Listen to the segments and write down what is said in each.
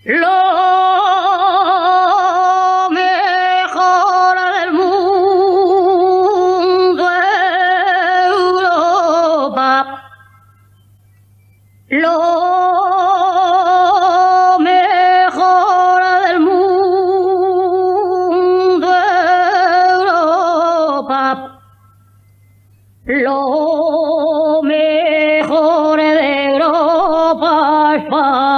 Lo mejor del mundo Europa. Lo mejor del mundo Europa. Lo mejor de Europa, España.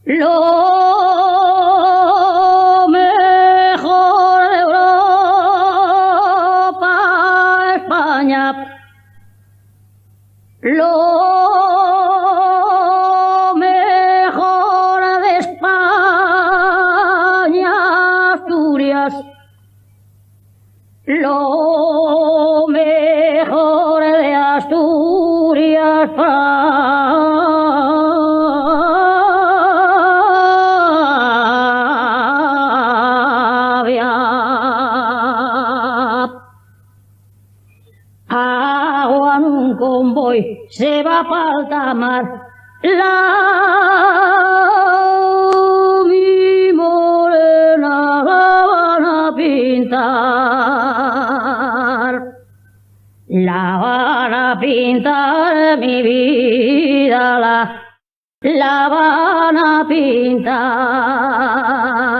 Lo mejor de Europa, España. Lo mejor de España, Asturias. Lo mejor de Asturias, Fabia. Agua en un convoy se va para alta mar. La mi morena la van a pintar. La van a pintar, mi vida, la van a pintar.